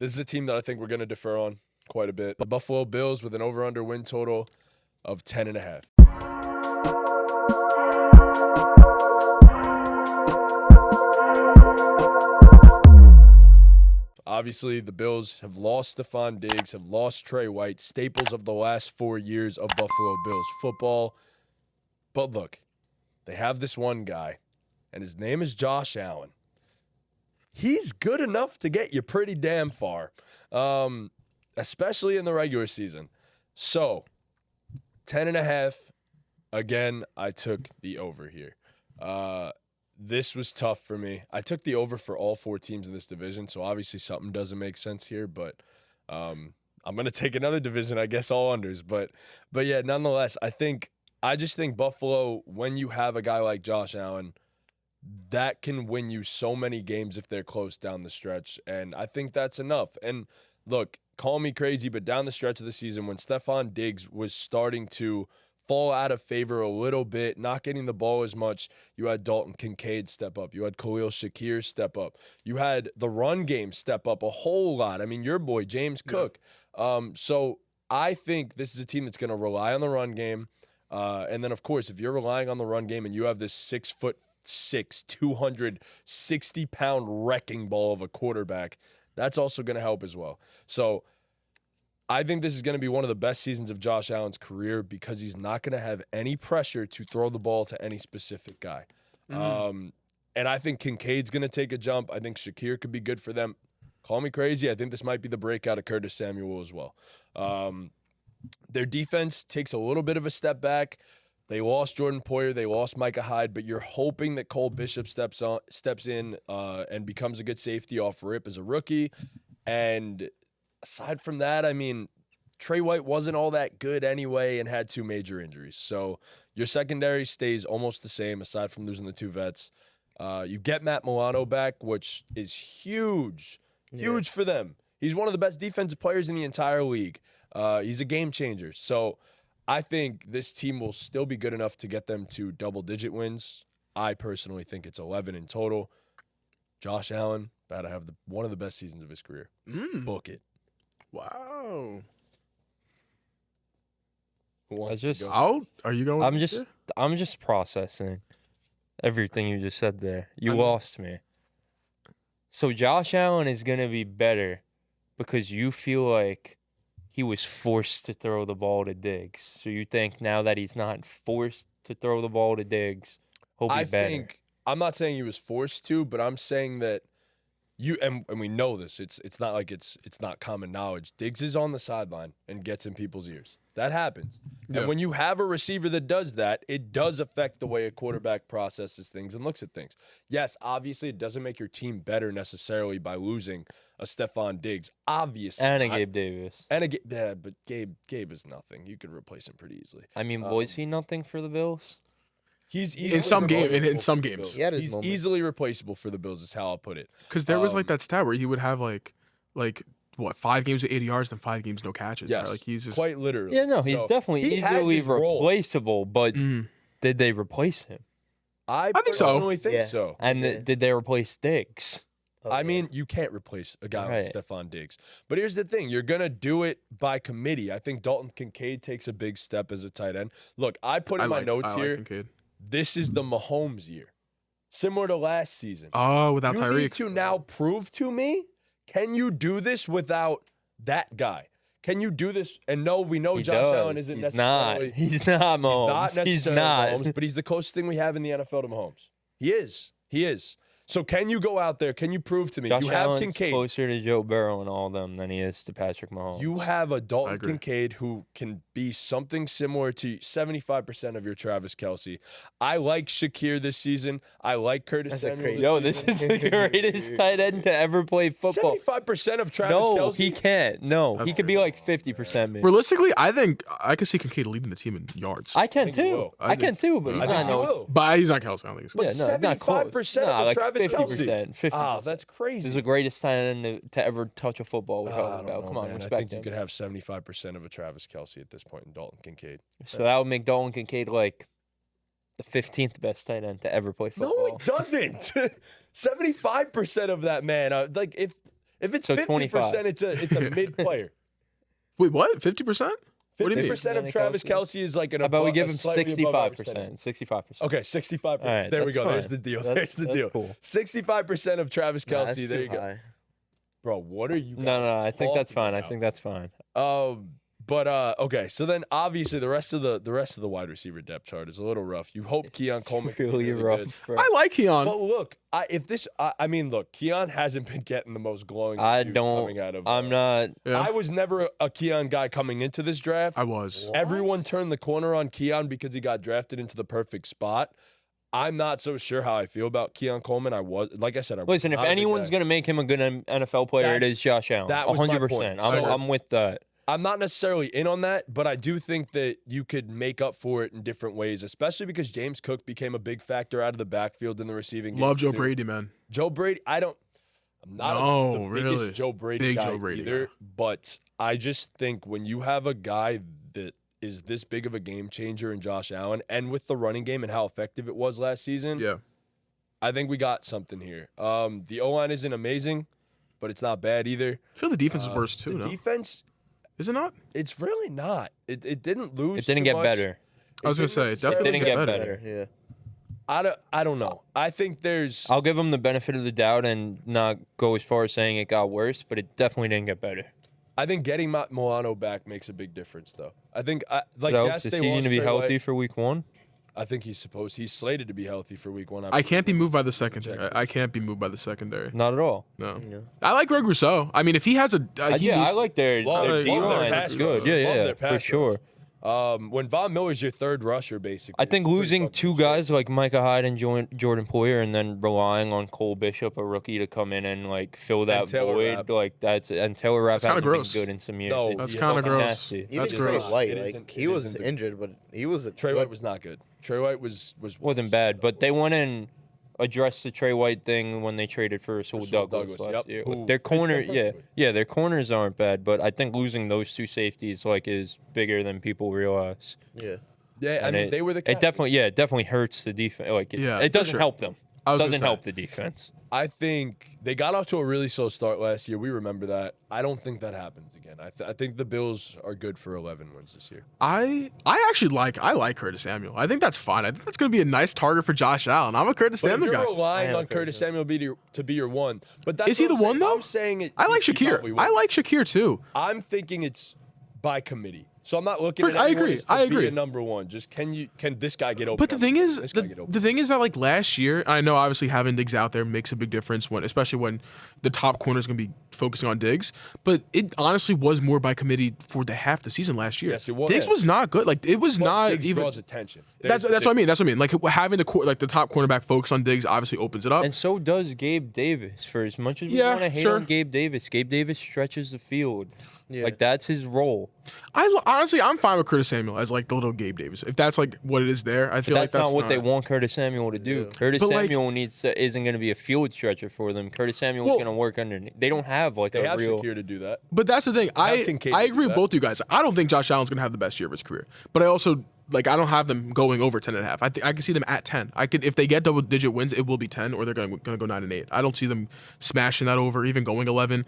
This is a team that I think we're going to defer on quite a bit. The Buffalo Bills with an over-under win total of 10.5. Obviously, the Bills have lost Stephon Diggs, have lost Trey White, staples of the last 4 years of Buffalo Bills football. But look, they have this one guy, and his name is Josh Allen. He's good enough to get you pretty damn far, especially in the regular season. So, 10.5. Again, I took the over here. This was tough for me. I took the over for all 4 teams in this division, so obviously something doesn't make sense here, but I'm going to take another division, I guess all unders. But yeah, nonetheless, I just think Buffalo, when you have a guy like Josh Allen, that can win you so many games if they're close down the stretch, and I think that's enough. And look, call me crazy, but down the stretch of the season when Stephon Diggs was starting to fall out of favor a little bit, not getting the ball as much, you had Dalton Kincaid step up. You had Khalil Shakir step up. You had the run game step up a whole lot. I mean, your boy, James Cook. So I think this is a team that's going to rely on the run game. And then, of course, if you're relying on the run game and you have this 6'6", 260-pound wrecking ball of a quarterback, that's also going to help as well. So I think this is going to be one of the best seasons of Josh Allen's career because he's not going to have any pressure to throw the ball to any specific guy. And I think Kincaid's going to take a jump. I think Shakir could be good for them. Call me crazy. I think this might be the breakout of Curtis Samuel as well. Their defense takes a little bit of a step back. They lost Jordan Poyer. They lost Micah Hyde, but you're hoping that Cole Bishop steps in and becomes a good safety off rip as a rookie. And aside from that, I mean, Trey White wasn't all that good anyway and had 2 major injuries. So your secondary stays almost the same aside from losing the 2 vets. You get Matt Milano back, which is huge for them. He's one of the best defensive players in the entire league. He's a game changer. So I think this team will still be good enough to get them to double-digit wins. I personally think it's 11 in total. Josh Allen, about to have one of the best seasons of his career. Book it. Wow. Are you going? I'm just processing everything you just said there. You lost me. So Josh Allen is gonna be better because you feel like he was forced to throw the ball to Diggs. So you think now that he's not forced to throw the ball to Diggs, he'll be better. I'm not saying he was forced to, but I'm saying that and we know this. It's not like it's not common knowledge. Diggs is on the sideline and gets in people's ears. That happens. Yeah. And when you have a receiver that does that, it does affect the way a quarterback processes things and looks at things. Yes, obviously it doesn't make your team better necessarily by losing a Stephon Diggs. Obviously. And a Gabe Davis. But Gabe is nothing. You could replace him pretty easily. I mean, was he nothing for the Bills? He's in some games. He's easily replaceable for the Bills is how I'll put it. Because there was like that stat where he would have like what 5 games with 80 yards, then 5 games no catches. Yes, right? Like he's just quite literally. Yeah, no, he's definitely easily replaceable. But did they replace him? I think so. And did they replace Diggs? I mean, you can't replace a guy like Stephon Diggs. But here's the thing. You're going to do it by committee. I think Dalton Kincaid takes a big step as a tight end. Look, I put in my notes here, Kincaid. This is the Mahomes year. Similar to last season. Oh, without Tyreek. You need to now prove to me, can you do this without that guy? Can you do this? And no, we know Josh Allen isn't necessarily. He's not Mahomes. He's not Mahomes, but he's the closest thing we have in the NFL to Mahomes. He is. So can you go out there? Can you prove to me? Josh you have Allen's Kincaid closer to Joe Burrow and all of them than he is to Patrick Mahomes. You have a Dalton Kincaid who can be something similar to 75% of your Travis Kelce. I like Shakir this season. I like Curtis Samuel. This is the greatest tight end to ever play football. 75% of Travis Kelce? No, he can't. No, he could be like 50% maybe. Realistically, I think I could see Kincaid leading the team in yards. I can too. I can too, but he's not. But he's not Kelce. I don't think so. But 75% of Travis 50%. 50%. Oh, that's crazy. This is the greatest tight end to ever touch a football. We're talking about. Come on, respect I think him. you could have 75% of a Travis Kelce at this point in Dalton Kincaid. So that would make Dalton Kincaid like the 15th best tight end to ever play football. No, it doesn't. 75% of that, man. If it's So 50%, 25. it's a mid player. Wait, what? 50%? What do you mean? 50% of Travis Kelce is like an How about we give him slightly above average tight end. 65%? 65%. Okay, 65%. All right, there we that's go. fine. There's the deal. That's There's the deal. cool. 65% of Travis Nah, Kelce. that's There too you go. high. Bro, what are you guys No, I think that's talking fine. I about? think that's fine. But okay, so then obviously the rest of the wide receiver depth chart is a little rough. You hope Keon Coleman can be Really really rough. good. Bro. I like Keon. But look, I mean, look, Keon hasn't been getting the most glowing I reviews don't. coming out of. I'm not. Yeah. I was never a Keon guy coming into this draft. I was. Everyone turned the corner on Keon because he got drafted into the perfect spot. I'm not so sure how I feel about Keon Coleman. Like I said, Listen, if anyone's gonna make him a good NFL player, it That's- is Josh Allen. that was my 100%. point. So- I'm with that. I'm not necessarily in on that, but I do think that you could make up for it in different ways, especially because James Cook became a big factor out of the backfield in the receiving game. Love Joe too. Brady, man. Joe Brady, I'm not No, the biggest really. Joe Brady Big guy Joe Brady either, guy. but I just think when you have a guy that is this big of a game changer in Josh Allen, and with the running game and how effective it was last season, Yeah. I think we got something here. The O-line isn't amazing, but it's not bad either. I feel the defense is worse too, The no? Defense, Is it not? it's really not. It didn't lose. It didn't too get much. better. I was gonna say, it didn't definitely didn't necessarily get better. Yeah. I don't know. I think there's. I'll give him the benefit of the doubt and not go as far as saying it got worse, but it definitely didn't get better. I think getting Matt Milano back makes a big difference, though. I think So, yes, is they he going lost to be Trey healthy White. for week 1? I think he's slated to be healthy for week 1. I can't be moved by the secondary. I can't be moved by the secondary. Not at all. No. Yeah. I like Greg Rousseau. I mean, if he has a, he Yeah, I needs- like their Love their D-line. pass It's good. rush. Yeah, Love yeah, their for pass sure. When Von Miller's your third rusher, basically. I think it's pretty losing fucking two shit. guys like Micah Hyde and Jordan Poyer, and then relying on Cole Bishop, a rookie, to come in and like fill that Taylor void, Rapp. like and Taylor Rapp That's kinda hasn't been gross. good in some years. No, It's That's Yeah, kind of fucking gross. nasty. Even That's Trey gross. White, It like isn't- he it was isn't the- injured, but he was a Trey good- White was not good. Trey White wasn't bad, but they went and addressed the Trey White thing when they traded for Rasul Rasul Douglas Douglas, last yep, year. who Their fits corner, them yeah, perfectly. their corners aren't bad, but I think losing those two safeties like is bigger than people realize. Yeah. Yeah, I And mean they were the. It definitely hurts the defense. Like Yeah, it for doesn't sure. help them. I was gonna Doesn't say. help the defense. I think they got off to a really slow start last year. We remember that. I don't think that happens again. I think the Bills are good for 11 wins this year. I actually like Curtis Samuel. I think that's fine. I think that's going to be a nice target for Josh Allen. I'm a Curtis But if Samuel you're guy. relying I am on a Curtis Curtis Samuel to be your one, but that's Is he what the I'm one, saying. though? I'm saying it. I like he probably Shakir. will. I like Shakir too. I'm thinking it's by committee. So I'm not looking For- at I anyone agree. as to I be agree. a number one. Just can this guy get open? But the thing is, This guy get open. the thing is that like last year, I know obviously having Diggs out there makes a big difference especially when the top corner is going to be focusing on Diggs. But it honestly was more by committee for the half the season last year. Yes, it was. Diggs was not good. Like it was But not Diggs even. draws attention. That's what I mean. That's what I mean. Like having the top cornerback focus on Diggs obviously opens it up. And so does Gabe Davis. For as much as we Yeah, want to hate sure. on Gabe Davis stretches the field. Yeah. Like that's his role. Honestly, I'm fine with Curtis Samuel as like the little Gabe Davis. If that's like what it is there, I feel But like that's not what they want Curtis Samuel to do. Yeah. Curtis But, like- Samuel isn't going to be a field stretcher for them. Curtis Samuel's Well- going to work underneath. They don't have like They a have real. Shakir to do that. But that's the thing. I Kincaid I do agree with that. both you guys. I don't think Josh Allen's gonna have the best year of his career. But I also I don't have them going over 10.5. I can see them at 10. If they get double digit wins, it will be 10 or they're gonna go 9-8. I don't see them smashing that over, even going 11.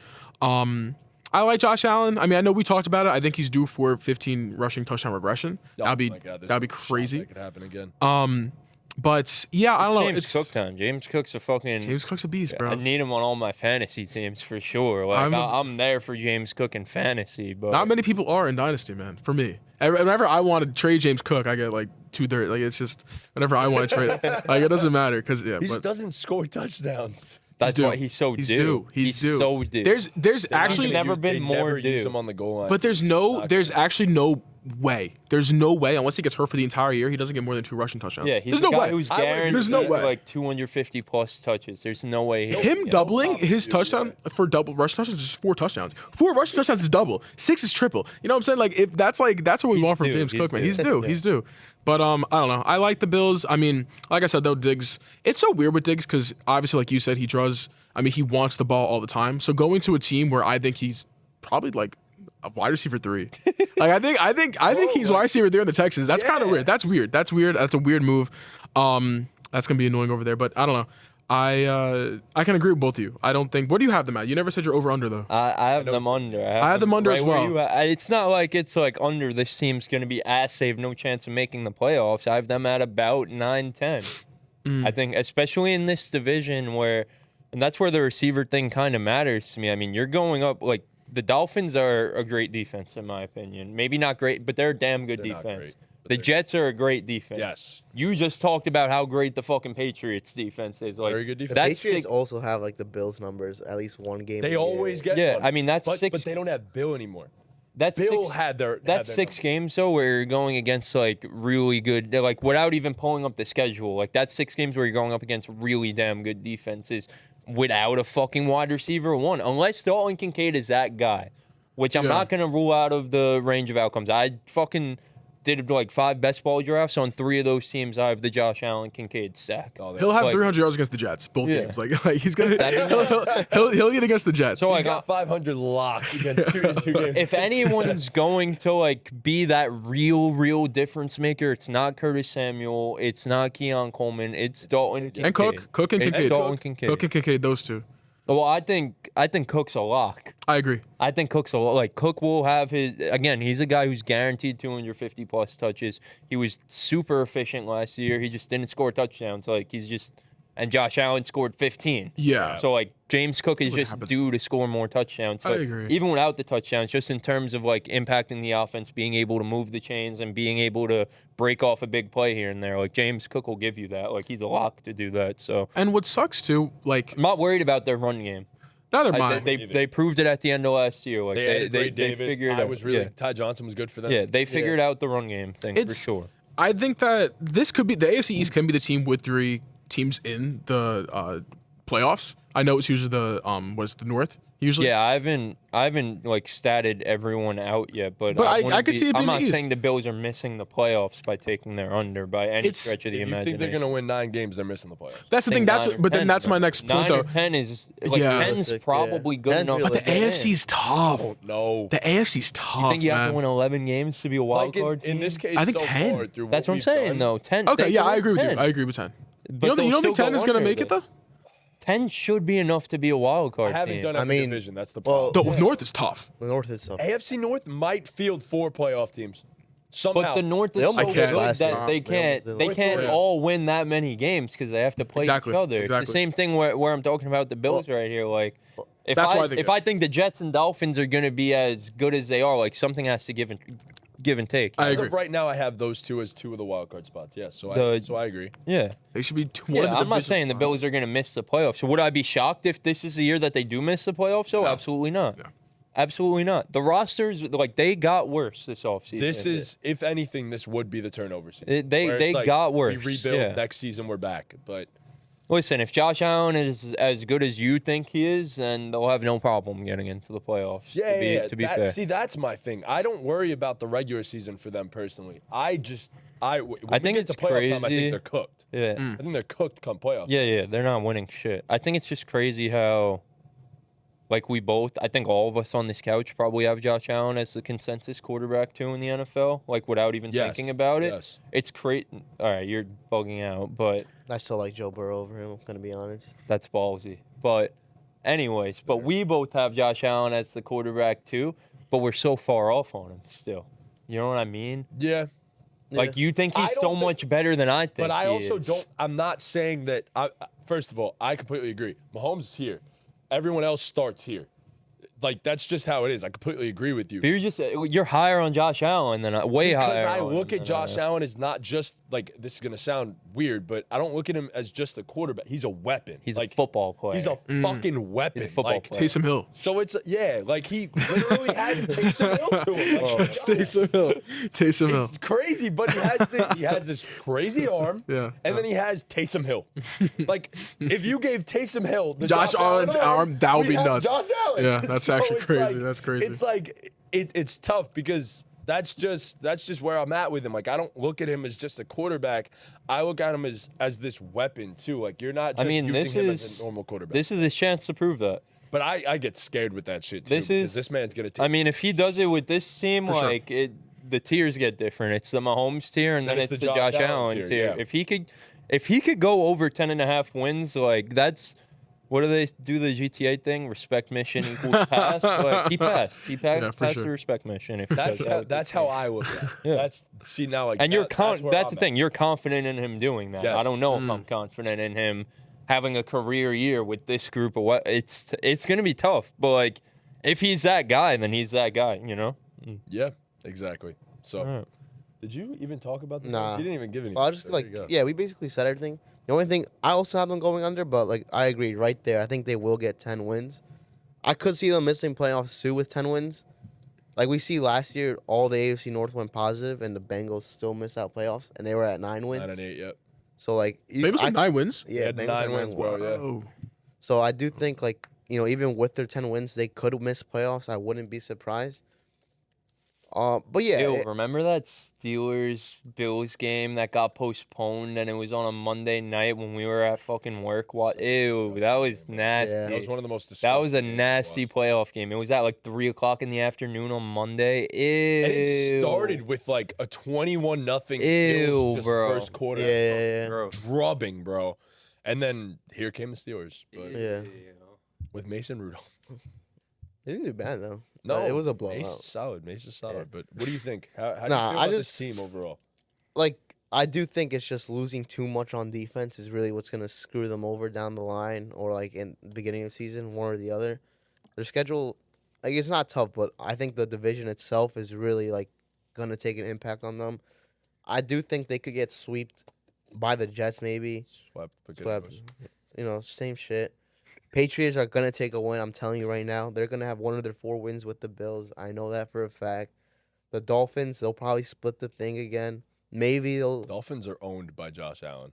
I like Josh Allen. I mean, I know we talked about it. I think he's due for 15 rushing touchdown regression. Oh That'd be my God, there's that'd be no shot crazy. That could happen again. But yeah, I don't know. James Cook time. James Cook's a fucking. James Cook's a beast, bro. I need him on all my fantasy teams for sure. Like I'm there for James Cook in fantasy, but Not many people are in Dynasty, man. For me, whenever I want to trade James Cook, I get like 2/3. Like it's just whenever I want to trade, like it doesn't matter because yeah. He but just doesn't score touchdowns. that's due. why he's so He's due. due. He's due. so due. There's actually He's never been They more never use due. him on the goal line. But there's actually no way. There's no way unless he gets hurt for the entire year, he doesn't get more than 2 rushing touchdowns. Yeah, he's there's the no guy way. who's I would agree guaranteed There's no way. like 250 plus touches. There's no way. Him doubling his touchdown for double rushing touchdowns is just 4 touchdowns. 4 rushing touchdowns is double. 6 is triple. You know what I'm saying? Like if that's what we want from due. James He's Cook, man. due. He's due. Yeah. He's due. But I don't know. I like the Bills. I mean, like I said though, Diggs. It's so weird with Diggs because obviously, like you said, he draws. I mean, he wants the ball all the time. So going to a team where I think he's probably like a wide receiver 3. Like I think he's wide receiver 3 on the Texans. That's kind of Yeah. weird. That's weird. That's a weird move. That's gonna be annoying over there. But I don't know. I can agree with both of you. I don't think. What do you have them at? You never said you're over under though. I have them under. I have them under as where well. It's not like it's like under. This team's going to be ass safe, no chance of making the playoffs. I have them at about 9-10. I think, especially in this division where, and that's where the receiver thing kind of matters to me. I mean, you're going up like the Dolphins are a great defense in my opinion. Maybe not great, but they're a damn good defense. The Jets are a great defense. Yes. You just talked about how great the fucking Patriots defense is. Like, Very good defense. The Patriots also have like the Bills numbers, at least one game. They a always year. get Yeah, one. I mean, that's but, 6. But they don't have Bill anymore. That's Bill 6, had their. That's had their 6 games though, where you're going against like really good, like without even pulling up the schedule. Like that's 6 games where you're going up against really damn good defenses without a fucking wide receiver one, unless Dalton Kincaid is that guy, which I'm not gonna rule out of the range of outcomes. I fucking did like 5 best ball drafts on 3 of those teams. I have the Josh Allen Kincaid stack. He'll have Like- 300 yards against the Jets, both Yeah. games. Like he's gonna That'd be nice. he'll get against the Jets. So He's like, got 500 locked against two games. if anyone's going to like be that real difference maker, it's not Curtis Samuel, it's not Keon Coleman, it's Dalton Kincaid. and Cook and It's Kincaid. Dalton Kincaid. Cook and Kincaid, those two. Well, I think Cook's a lock. I agree. I think Cook's a lot. Like Cook will have his again. He's a guy who's guaranteed 250 plus touches. He was super efficient last year. He just didn't score touchdowns. Like he's just, and Josh Allen scored 15. Yeah. So like James Cook is what just happens. due to score more touchdowns. I But agree. even without the touchdowns, just in terms of like impacting the offense, being able to move the chains and being able to break off a big play here and there, like James Cook will give you that. Like he's a lock to do that. So And what sucks too, like I'm not worried about their run game. neither I- mind. they proved it at the end of last year. Like they they Davis. figured Ty out. was really. Yeah. Ty Johnson was good for them. Yeah, they figured out the run game thing for It's- sure. I think that this could be the AFC East can be the team with 3 teams in the playoffs. I know it's usually the the North usually. Yeah, I haven't like statted everyone out yet, but But I wouldn't could see it I'm being not the East. saying the Bills are missing the playoffs by taking their under by any It's- stretch of the If you think imagination. they're gonna win 9 games, they're missing the playoffs. That's the thing. I think 9 or But then 10, that's my next point 9 though. or 10 is like Yeah. 10's Realistic, probably yeah. good 10's enough. But the to get in. AFC's tough. Oh no. The AFC's tough. You think you have man. to win 11 games to be a wild Like card in team? this case, I think so 10. far, through That's what I'm we've saying done, though. 10. Okay, they yeah, can I win agree with 10. you. I agree with 10. But You they'll don't still think 10 go is gonna under, make it though? 10 should be enough to be a wild I card haven't team. done I every mean, division. That's the well, problem. The North is tough. The North is tough. AFC North might field 4 playoff teams. Somehow. But the North is They so almost did good last that year. they They can't almost they did. can't Yeah. all win that many games because they have to play Exactly, each other. It's exactly. the same thing where I'm talking about the Bills right here. Like if That's why I I think think the Jets and Dolphins are going to be as good as they are, like something has to give and take. I As agree. of right now, I have those 2 as 2 of the wild card spots. Yes, so I agree. Yeah. They should be one of the I'm not division saying the spots. Bills are going to miss the playoffs. So would I be shocked if this is the year that they do miss the playoffs? So absolutely not. No. Absolutely not. The rosters, like they got worse this offseason. This is, if anything, this would be the turnover season. They where it's like, got worse. We rebuild. Yeah. Next season, we're back. But Listen, if Josh Allen is as good as you think he is, then they'll have no problem getting into the playoffs. To be fair. See, that's my thing. I don't worry about the regular season for them personally. When I we think get to it's playoff time, I crazy. think they're cooked. Yeah. Mm. I think they're cooked come playoff. Yeah, they're not winning shit. I think it's just crazy how, like I think all of us on this couch probably have Josh Allen as the consensus quarterback too in the NFL, like without even Yes, thinking about it. yes. It's crazy. All right, you're bugging out, but I still like Joe Burrow over him, I'm going to be honest. that's ballsy. But anyways, we both have Josh Allen as the quarterback too, but we're so far off on him still. You know what I mean? Yeah. Like you think I he's don't so think- much better than I think. But I he also is. don't. I'm not saying that. First of all, I completely agree. Mahomes is here. Everyone else starts here. Like that's just how it is. I completely agree with you. But you're higher on Josh Allen than way Because higher. I on look him at than I Josh am. Allen as not just like this is gonna sound weird, but I don't look at him as just a quarterback. He's a weapon. He's like a football player. he's a fucking weapon. He's a football like, player. Taysom Hill. So it's like he literally had Taysom Hill to him. Like, Taysom Hill. Taysom Hill. it's crazy, but he has this crazy arm. Yeah. And then he has Taysom Hill. Like if you gave Taysom Hill the Josh Allen's arm, that would we'd be have nuts. Josh Allen. Yeah, that's So actually it's crazy. like- That's crazy. It's like it's tough because that's just where I'm at with him. Like I don't look at him as just a quarterback. I look at him as this weapon too. Like you're not just using him as a normal quarterback. This is his chance to prove that. But I get scared with that shit too. This because is this man's gonna take. I mean, if he does it with this team, For sure. like the tiers get different. It's the Mahomes tier, and then it's the Josh Allen tier. yeah. If he could go over 10.5 wins, like that's what do they do the GTA thing? Respect mission equals pass. Like he passed. He passed, Yeah, for passed sure. the respect mission. If he does that with That's this how team. I look at it. Yeah. That's see now like And that's where that's I'm the at. thing. You're confident in him doing that. Yes. I don't know if I'm confident in him having a career year with this group of what it's gonna be tough. But like if he's that guy, then he's that guy, you know? Yeah, exactly. So Alright. did you even talk about the Nah. Bills? You didn't even give any. Well, I just we basically said everything. The only thing I also have them going under, but like I agree right there. I think they will get 10 wins. I could see them missing playoffs too with 10 wins. Like we see last year, all the AFC North went positive, and the Bengals still missed out playoffs, and they were at 9 wins. 9 and 8. Yep. So like, Maybe some 9 wins. yeah, had Bengals 9 had wins, bro. Yeah. Oh. So I do think like even with their 10 wins, they could miss playoffs. I wouldn't be surprised. But yeah, Ew, remember that Steelers Bills game that got postponed and it was on a Monday night when we were at fucking work? What? Ew, that was nasty. Yeah. That was one of the most. That was a disgusting games to nasty watch. playoff game. It was at like 3:00 in the afternoon on Monday. Ew. And it started with like a 21-0 Ew, just bro. first quarter. yeah. Gross. Drubbing, bro. And then here came the Steelers, but Yeah. with Mason Rudolph. They didn't do bad though. No, But it was a blowout. Mason's solid. Mason's solid. Yeah. But what do you think? How do you Nah, feel I about this just- team overall? Like I do think it's just losing too much on defense is really what's gonna screw them over down the line, or like in the beginning of the season, one or the other. Their schedule, like it's not tough, but I think the division itself is really like gonna take an impact on them. I do think they could get swept by the Jets, maybe. Swept. but good Swept. news. Same shit. Patriots are gonna take a win. I'm telling you right now, they're gonna have one of their 4 wins with the Bills. I know that for a fact. The Dolphins, they'll probably split the thing again. Maybe they'll. Dolphins are owned by Josh Allen.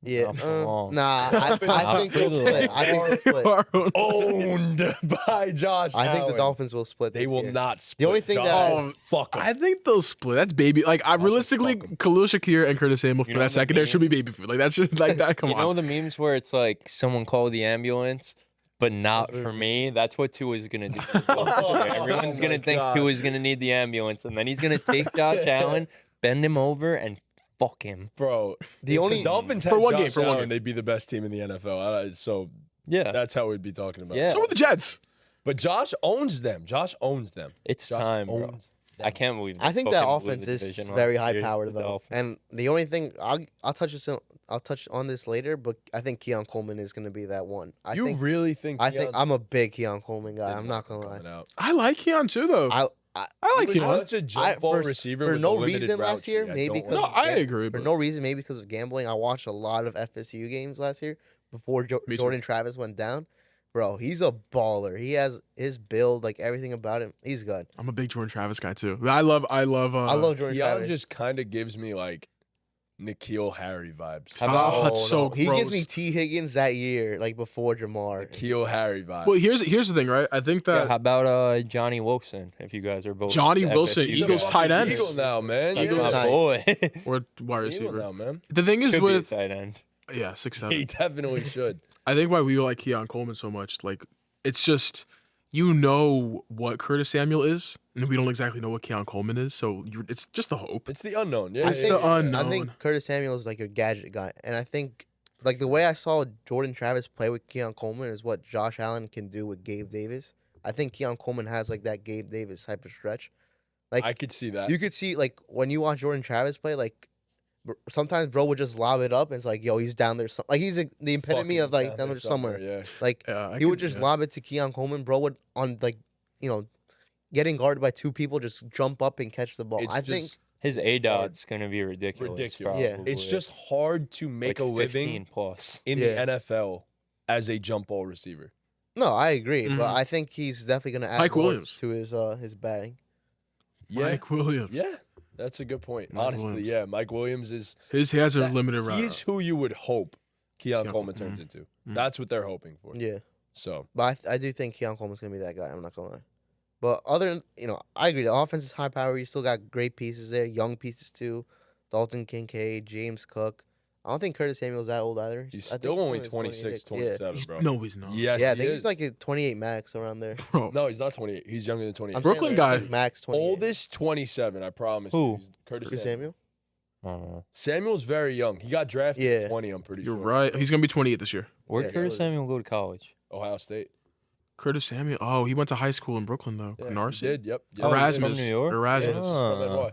Yeah. Not for long. Nah, I think they'll split. I think they'll split. Owned by Josh I think the Allen. Dolphins will split. They this will year. not split. only thing Josh that I- Allen, fuck 'em. I think they'll split. That's baby. Like I Josh realistically, fuck 'em. Khalil Shakir and Curtis Samuel for know that the secondary meme? should be baby food. Like that's just like that. Come You on. know the memes where it's like someone called the ambulance, but not for me? That's what Tua's going to do. Everyone's going my to think God. Tua's going to need the ambulance, and then he's going to take Josh Allen, bend him over, and fuck him. Bro, The if only- Dolphins had For one Josh game, for one Allen, game. they'd be the best team in the NFL. So Yeah. that's how we'd be talking about. Yeah. So with the Jets. But Josh owns them. Josh owns them. It's Josh time, bro. owns them. I can't believe I think that fucking blew offense the is division very last high year, powered the though. Dolphins. And the only thing I'll touch on this later, but I think Keon Coleman is going to be that one. I You think really think? I think Keon's I'm a big Keon Coleman guy. been I'm not gonna lie. coming out? I like Keon too, though. I I like he was Keon. Such a jump ball for receiver for with no a limited reason route last year, tree. I maybe don't because No, like I it. agree. for But no reason, maybe because of gambling. I watched a lot of FSU games last year before Me too. Jordan Travis went down. Bro, he's a baller. He has his build, like everything about him. He's good. I'm a big Jordan Travis guy too. I love. I love Jordan Keon Travis. just kind of gives me like N'Keal Harry vibes. How about- Oh, that's so He gives me gross. T. Higgins that year, like before Jamar. N'Keal Harry vibes. Well, here's the thing, right? I think Yeah, that how about Johnny Wilson, if you guys are both Johnny FSU Wilson, He's a Eagles guys? tight fucking ends. Eagle now, man. That's Eagles my tight. boy. or wide Eagle receiver. now, man. The thing is Could be a with tight end. yeah 6'7". He definitely should. I think why we like Keon Coleman so much, like it's just you know what Curtis Samuel is, and we don't exactly know what Keon Coleman is. So it's just the hope. It's the unknown. Yeah, I yeah, think, the yeah. unknown. I think Curtis Samuel is like a gadget guy, and I think like the way I saw Jordan Travis play with Keon Coleman is what Josh Allen can do with Gabe Davis. I think Keon Coleman has like that Gabe Davis type of stretch. Like I could see that. you could see like when you watch Jordan Travis play, like sometimes bro would just lob it up and it's like, yo, he's down there. Like he's the epitome Fucking of like down there somewhere. Yeah. Like I he would could- just yeah. lob it to Keon Coleman. Bro would on like getting guarded by 2 people, just jump up and catch the ball. It's I think just His A dot's gonna be ridiculous. ridiculous. Yeah. probably. It's just hard to make like a living 15 plus. in Yeah. the NFL as a jump ball receiver. no, I agree, Mhm. but I think he's definitely gonna add Mike more Williams. to his batting. Yeah. Mike Williams. Yeah. That's a good point. Mike Honestly, Williams. yeah. Mike Williams is He has a that- limited route. he's who you would hope Keon Keon Coleman Coleman. turns into. Mhm. That's what they're hoping for. Yeah, So but I do think Keon Coleman's gonna be that guy. I'm not gonna lie. But other than I agree. The offense is high power. You still got great pieces there, young pieces too. Dalton Kincaid, James Cook. I don't think Curtis Samuel's that old either. he's I think still only in his 26, 26. 27, bro. No, he's not. Yes, Yeah, I he think is. he's like a 28 max around there. Bro. No, he's not 28. He's younger than 28. I'm Brooklyn saying, like, guy. max 28. Oldest 27, I promise. Who? you. He's Curtis Curtis Samuel. Samuel. Samuel's very young. He got drafted at 20, I'm pretty You're sure. right. He's gonna be 28 this year. Where Yeah, did Curtis that Samuel go to college? Ohio State. Curtis Samuel. Oh, he went to high school in Brooklyn though. Yeah, Canarsie. he did, yep. Oh, he's Erasmus. from New York? Erasmus. He's from NY.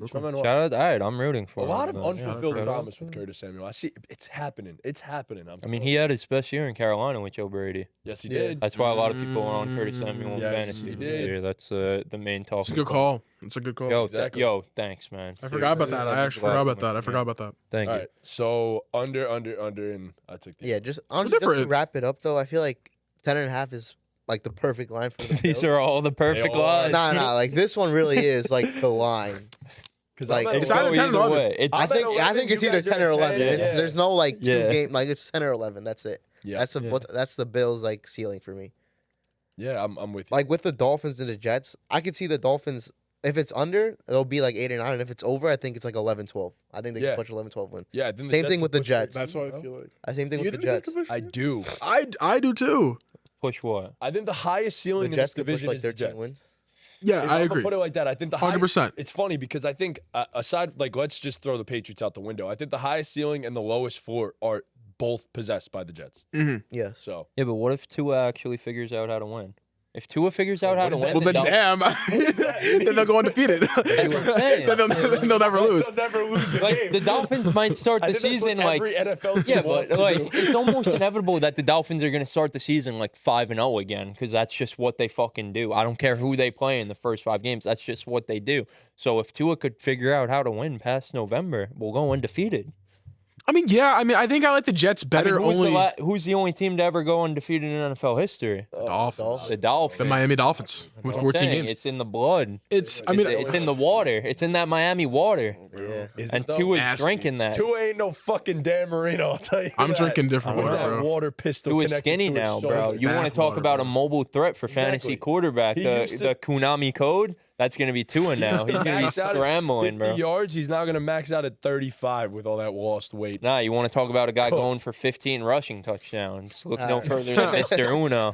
He's from NY. Shout out. All right, I'm rooting A for him. lot of man. unfulfilled Shout out. promise with Curtis Samuel. I see it's happening. It's happening. I mean, he had his best year in Carolina with Joe Brady. Yes, he Yeah. did. That's why a lot of people were on Curtis Samuel in Yes, fantasy he this did. year. That's the main talk. It's a good call. It's a good call. Yo, Exactly. thanks, man. I forgot about that. I actually forgot about that. I forgot about that. Thank All you. right. So under, and I took the Yeah, just honestly, just to different. wrap it up though, I feel like 10.5 is like the perfect line for the These Bills. are all the perfect all are. lines. Nah, like this one really is like the line. because like, It's either 10 or 11. I think it's either 10 or 11. Yeah. There's no like two Yeah. game, like it's 10 or 11. That's it. Yeah, That's the Bills like ceiling for me. yeah, I'm with you. Like with the Dolphins and the Jets, I could see the Dolphins. If it's under, it'll be like 8 or 9. And if it's over, I think it's like 11-12. I think they Yeah. can push 11-12 win. Yeah, I think the Same Jets thing could with the push Jets. 13, That's what I bro. feel like. Same thing Do you with the think they Jets. can push I do. I do too. Push what? I think the highest The ceiling in this Jets could push division like is the 13 Jets. wins. Yeah, If I I'm gonna agree. Put it like that. I think the 100%. It's funny because I think aside, like, let's just throw the Patriots out the window. I think the highest ceiling and the lowest floor are both possessed by the Jets. Yes. So Yeah, but what if Tua actually figures out how to win? If Tua figures out how what to is win, that? Well, then damn. Then they'll go undefeated. That's what I'm saying. Then they'll never lose. They'll never lose the Like game. the Dolphins might start the season like every NFL team yeah, wants but to like do. it's almost inevitable that the Dolphins are going to start the season like 5-0 again because that's just what they fucking do. I don't care who they play in the first 5 games. That's just what they do. So if Tua could figure out how to win past November, we'll go undefeated. I mean, yeah. I mean, I think I like the Jets better. Who's the only team to ever go undefeated in NFL history? Dolphins. The Dolphins. The Miami Dolphins with I'm 14 saying, games. It's in the blood. It's. I mean, It's in the water. It's in that Miami water. Yeah. Is And it though? Tua's Nasty. drinking that. Tua ain't no fucking Dan Marino. I'll tell you. I'm that. drinking different I With don't water, that bro. water pistol. Tua's connected skinny to his now, bro. shoulder. You want to talk Bathwater, about a bro. mobile threat for fantasy Exactly. quarterback? He The used to- the Konami code. That's gonna be Tua now. He's gonna be Max out at scrambling, 50 bro. yards. He's now gonna max out at 35 with all that lost weight. Nah, you want to talk about a guy Cooked. going for 15 rushing touchdowns? Look no Alright. further than Mr. Uno.